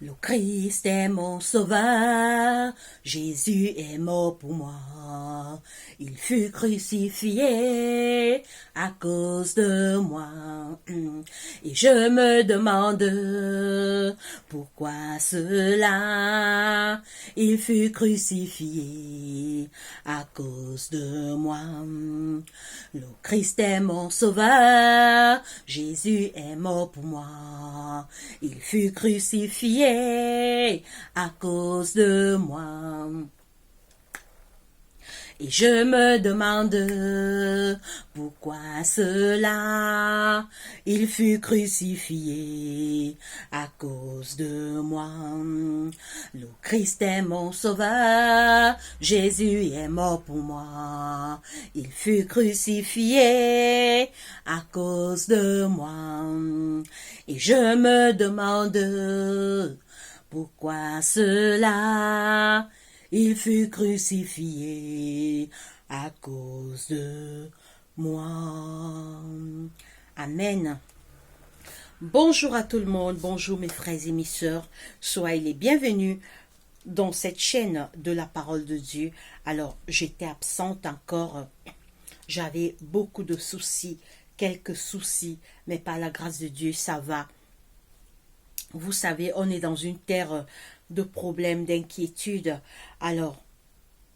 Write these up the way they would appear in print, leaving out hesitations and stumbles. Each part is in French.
Le Christ est mon sauveur, Jésus est mort pour moi. Il fut crucifié à cause de moi. Et je me demande pourquoi cela. Il fut crucifié à cause de moi. Le Christ est mon sauveur, Jésus est mort pour moi. Il fut crucifié à cause de moi. Et je me demande pourquoi cela. Il fut crucifié à cause de moi. Le Christ est mon sauveur, Jésus est mort pour moi. Il fut crucifié à cause de moi. Et je me demande pourquoi cela. Il fut crucifié à cause de moi. Amen. Bonjour à tout le monde, bonjour mes frères et mes sœurs. Soyez les bienvenus dans cette chaîne de la parole de Dieu. Alors, j'étais absente encore. J'avais beaucoup de soucis, quelques soucis, mais par la grâce de Dieu, ça va. Vous savez, on est dans une terre de problèmes, d'inquiétudes. Alors,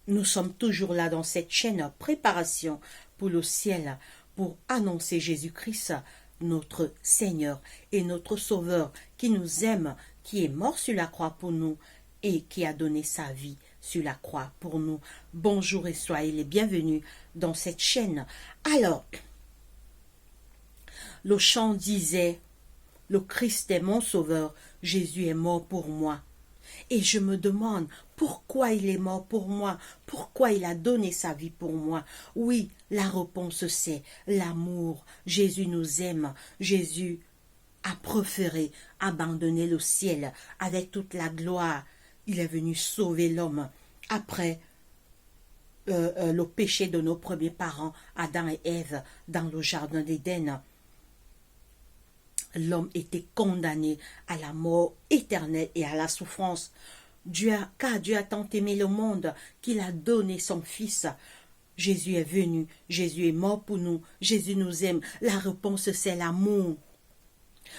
nous sommes toujours là dans cette chaîne, préparation pour le ciel, pour annoncer Jésus-Christ, notre Seigneur et notre Sauveur, qui nous aime, qui est mort sur la croix pour nous et qui a donné sa vie sur la croix pour nous. Bonjour et soyez les bienvenus dans cette chaîne. Alors, le chant disait, le Christ est mon Sauveur, Jésus est mort pour moi. Et je me demande pourquoi il est mort pour moi, pourquoi il a donné sa vie pour moi. Oui, la réponse c'est l'amour. Jésus nous aime. Jésus a préféré abandonner le ciel avec toute la gloire. Il est venu sauver l'homme après le péché de nos premiers parents, Adam et Ève, dans le jardin d'Éden. L'homme était condamné à la mort éternelle et à la souffrance. Car Dieu a tant aimé le monde qu'il a donné son Fils. Jésus est venu, Jésus est mort pour nous, Jésus nous aime. La réponse c'est l'amour.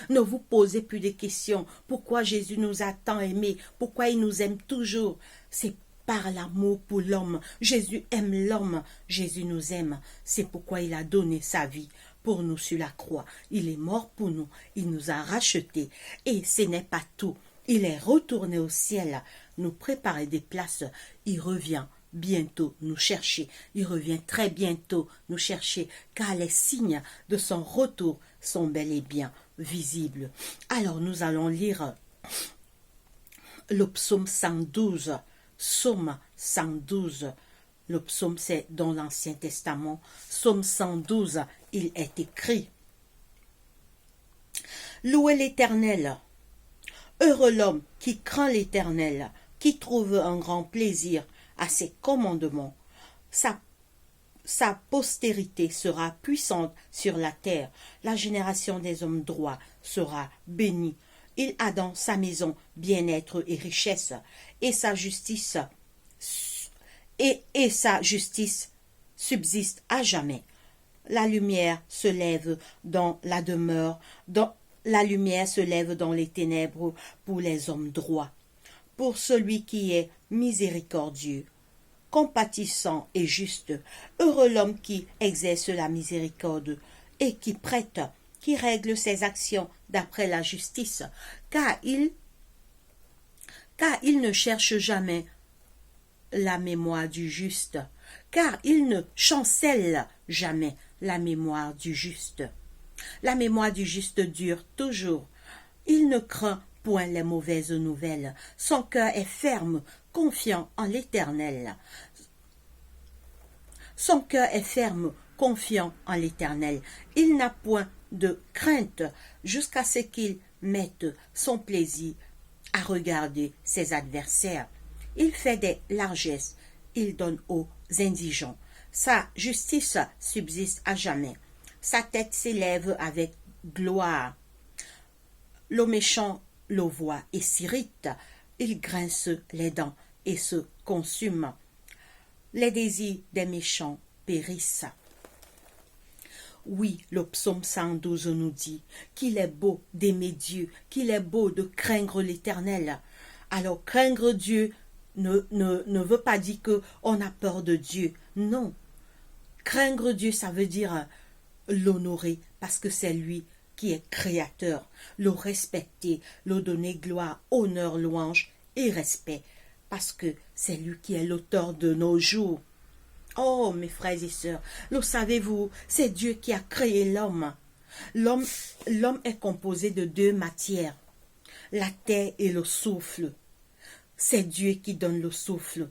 Ne vous posez plus de questions. Pourquoi Jésus nous a tant aimés? Pourquoi il nous aime toujours? C'est par l'amour pour l'homme. Jésus aime l'homme. Jésus nous aime. C'est pourquoi il a donné sa vie pour nous sur la croix. Il est mort pour nous. Il nous a rachetés. Et ce n'est pas tout. Il est retourné au ciel, nous préparer des places. Il revient bientôt nous chercher. Il revient très bientôt nous chercher, car les signes de son retour sont bel et bien visibles. Alors nous allons lire le psaume 112. Psaume 112. Le psaume, c'est dans l'Ancien Testament. Psaume 112, il est écrit. Louez l'Éternel. Heureux l'homme qui craint l'Éternel, qui trouve un grand plaisir à ses commandements. Sa postérité sera puissante sur la terre. La génération des hommes droits sera bénie. Il a dans sa maison bien-être et richesse, et sa justice sa justice subsiste à jamais. La lumière se lève dans la demeure, la lumière se lève dans les ténèbres pour les hommes droits. Pour celui qui est miséricordieux, compatissant et juste, heureux l'homme qui exerce la miséricorde et qui prête, qui règle ses actions d'après la justice, car il ne cherche jamais la mémoire du juste, car il ne chancelle jamais la mémoire du juste. La mémoire du juste dure toujours. Il ne craint point les mauvaises nouvelles. Son cœur est ferme, confiant en l'Éternel. Son cœur est ferme, confiant en l'Éternel. Il n'a point de crainte jusqu'à ce qu'il mette son plaisir à regarder ses adversaires. Il fait des largesses, il donne aux indigents. Sa justice subsiste à jamais. Sa tête s'élève avec gloire. Le méchant le voit et s'irrite, il grince les dents et se consume. Les désirs des méchants périssent. Oui, le psaume 112 nous dit qu'il est beau d'aimer Dieu, qu'il est beau de craindre l'Éternel. Alors, craindre Dieu ne veut pas dire qu'on a peur de Dieu. Non. Craindre Dieu, ça veut dire l'honorer, parce que c'est lui qui est créateur. Le respecter, le donner gloire, honneur, louange et respect, parce que c'est lui qui est l'auteur de nos jours. Oh, mes frères et sœurs, le savez-vous, c'est Dieu qui a créé l'homme. L'homme est composé de deux matières, la terre et le souffle. C'est Dieu qui donne le souffle.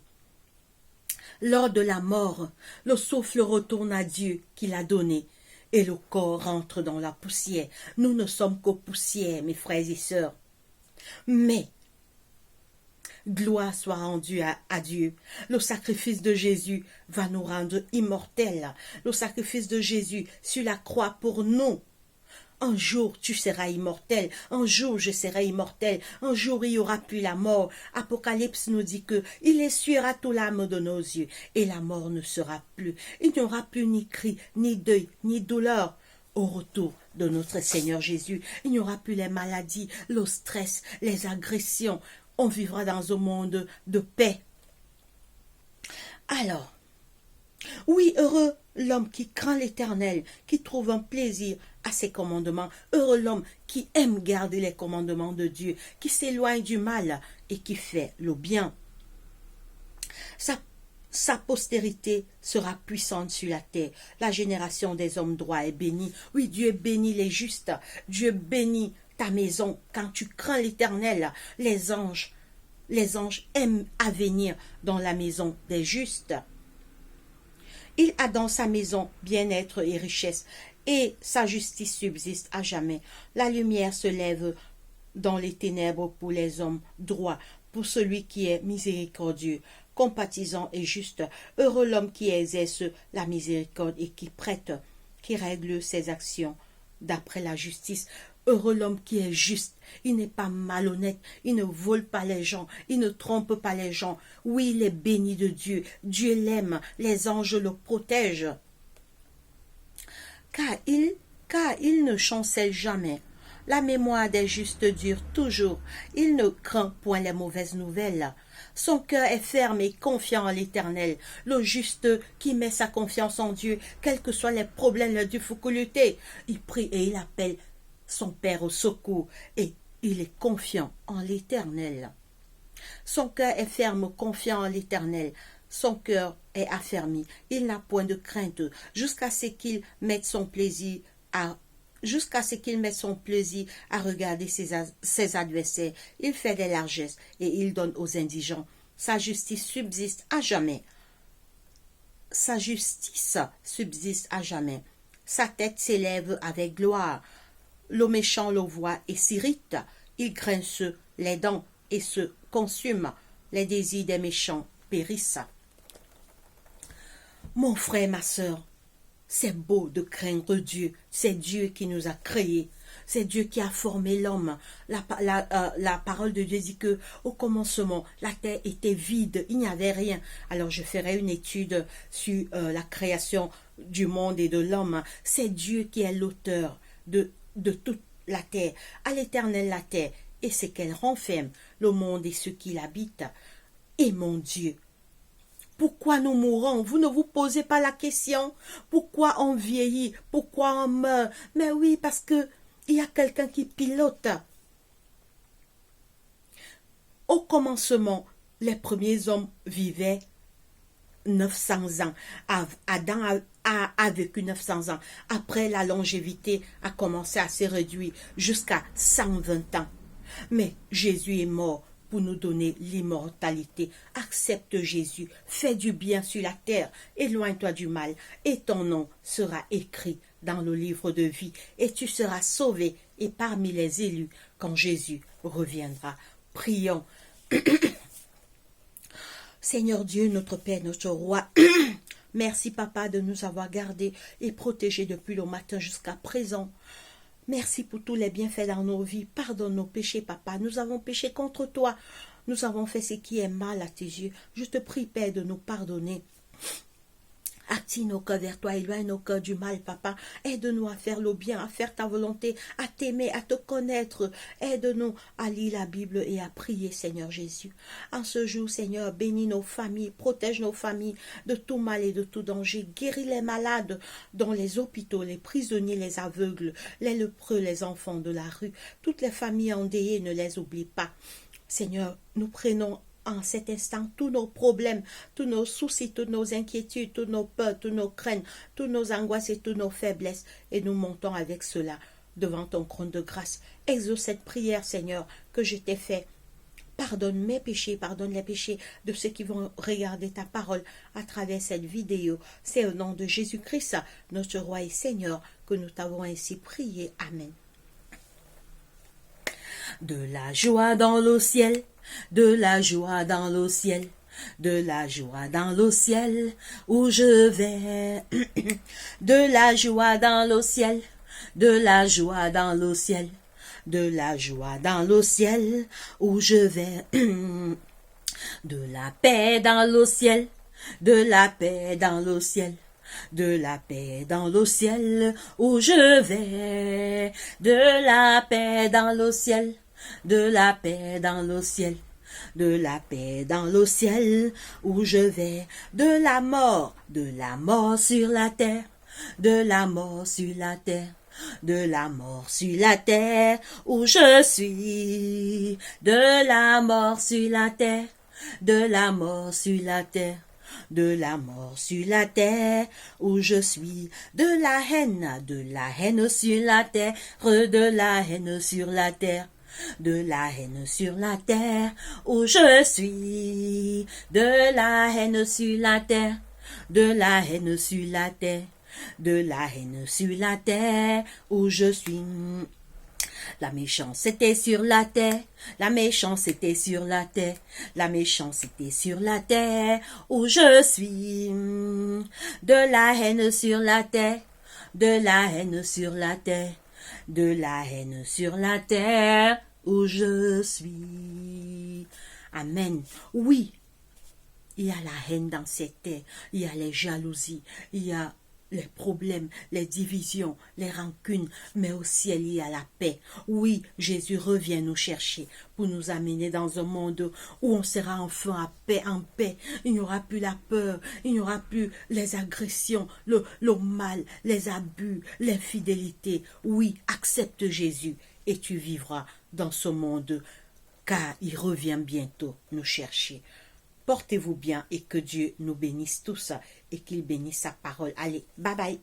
Lors de la mort, le souffle retourne à Dieu qui l'a donné et le corps rentre dans la poussière. Nous ne sommes qu'aux poussières, mes frères et sœurs. Mais gloire soit rendue à Dieu. Le sacrifice de Jésus va nous rendre immortels. Le sacrifice de Jésus sur la croix pour nous. Un jour, tu seras immortel. Un jour, je serai immortel. Un jour, il n'y aura plus la mort. Apocalypse nous dit que il essuiera tout l'âme de nos yeux et la mort ne sera plus. Il n'y aura plus ni cri, ni deuil, ni douleur. Au retour de notre Seigneur Jésus, il n'y aura plus les maladies, le stress, les agressions. On vivra dans un monde de paix. Alors, oui, heureux l'homme qui craint l'Éternel, qui trouve un plaisir à ses commandements. Heureux l'homme qui aime garder les commandements de Dieu, qui s'éloigne du mal et qui fait le bien. Sa postérité sera puissante sur la terre. La génération des hommes droits est bénie. Oui, Dieu bénit les justes. Dieu bénit ta maison. Quand tu crains l'Éternel, les anges aiment à venir dans la maison des justes. Il a dans sa maison bien-être et richesse, et sa justice subsiste à jamais. La lumière se lève dans les ténèbres pour les hommes droits, pour celui qui est miséricordieux, compatissant et juste. Heureux l'homme qui exerce la miséricorde et qui prête, qui règle ses actions d'après la justice. Heureux l'homme qui est juste, il n'est pas malhonnête, il ne vole pas les gens, il ne trompe pas les gens. Oui, il est béni de Dieu, Dieu l'aime, les anges le protègent. Car il ne chancelle jamais. La mémoire des justes dure toujours, il ne craint point les mauvaises nouvelles. Son cœur est ferme et confiant en l'Éternel. Le juste qui met sa confiance en Dieu, quels que soient les problèmes, les difficultés, il prie et il appelle son Père au secours et il est confiant en l'Éternel. Son cœur est ferme, confiant en l'Éternel. Son cœur est affermi. Il n'a point de crainte jusqu'à ce qu'il mette son plaisir à regarder ses adversaires. Il fait des largesses et il donne aux indigents. Sa justice subsiste à jamais. Sa justice subsiste à jamais. Sa tête s'élève avec gloire. Le méchant le voit et s'irrite. Il grince les dents et se consume. Les désirs des méchants périssent. Mon frère, ma sœur, c'est beau de craindre Dieu. C'est Dieu qui nous a créés. C'est Dieu qui a formé l'homme. La parole de Dieu dit que au commencement, la terre était vide, il n'y avait rien. Alors je ferai une étude sur la création du monde et de l'homme. C'est Dieu qui est l'auteur de toute la terre. À l'Éternel la terre et ce qu'elle renferme, le monde et ceux qui l'habitent. Et mon Dieu, pourquoi nous mourons? Vous ne vous posez pas la question. Pourquoi on vieillit? Pourquoi on meurt? Mais oui, parce que il y a quelqu'un qui pilote. Au commencement, les premiers hommes vivaient 900 ans. Adam a vécu 900 ans. Après, la longévité a commencé à se réduire jusqu'à 120 ans. Mais Jésus est mort pour nous donner l'immortalité. Accepte Jésus, fais du bien sur la terre, éloigne-toi du mal, et ton nom sera écrit dans le livre de vie, et tu seras sauvé et parmi les élus quand Jésus reviendra. Prions. Seigneur Dieu, notre Père, notre Roi, merci Papa de nous avoir gardés et protégés depuis le matin jusqu'à présent. Merci pour tous les bienfaits dans nos vies. Pardonne nos péchés, papa. Nous avons péché contre toi. Nous avons fait ce qui est mal à tes yeux. Je te prie, Père, de nous pardonner. Attire nos cœurs vers toi, éloigne nos cœurs du mal, papa. Aide-nous à faire le bien, à faire ta volonté, à t'aimer, à te connaître. Aide-nous à lire la Bible et à prier, Seigneur Jésus. En ce jour, Seigneur, bénis nos familles, protège nos familles de tout mal et de tout danger. Guéris les malades dans les hôpitaux, les prisonniers, les aveugles, les lépreux, les enfants de la rue. Toutes les familles endeuillées, ne les oublie pas. Seigneur, nous prenons en cet instant tous nos problèmes, tous nos soucis, toutes nos inquiétudes, toutes nos peurs, toutes nos craintes, toutes nos angoisses et toutes nos faiblesses, et nous montons avec cela devant ton trône de grâce. Exauce cette prière, Seigneur, que je t'ai fait. Pardonne mes péchés, pardonne les péchés de ceux qui vont regarder ta parole à travers cette vidéo. C'est au nom de Jésus-Christ, notre Roi et Seigneur, que nous t'avons ainsi prié. Amen. De la joie dans le ciel, de la joie dans le ciel, de la joie dans le ciel où je vais. De la joie dans le ciel, de la joie dans le ciel, de la joie dans le ciel où je vais. De la paix dans le ciel, de la paix dans le ciel, de la paix dans le ciel où je vais. De la paix dans le ciel, de la paix dans le ciel, de la paix dans le ciel où je vais. De la mort sur la terre, de la mort sur la terre, de la mort sur la terre où je suis. De la mort sur la terre, de la mort sur la terre, de la mort sur la terre où je suis. De la haine sur la terre, de la haine sur la terre, de la haine sur la terre où je suis. De la haine sur la terre, de la haine sur la terre, de la haine sur la terre où je suis. La méchanceté sur la terre, la méchanceté sur la terre, la méchanceté sur la terre où je suis. De la haine sur la terre, de la haine sur la terre, de la haine sur la terre où je suis. Amen. Oui, il y a la haine dans cette terre, il y a les jalousies, il y a les problèmes, les divisions, les rancunes, mais au ciel il y a la paix. Oui, Jésus revient nous chercher pour nous amener dans un monde où on sera enfin à paix, en paix. Il n'y aura plus la peur, il n'y aura plus les agressions, le mal, les abus, l'infidélité. Oui, accepte Jésus et tu vivras dans ce monde car il revient bientôt nous chercher. Portez-vous bien et que Dieu nous bénisse tous et qu'il bénisse sa parole. Allez, bye bye.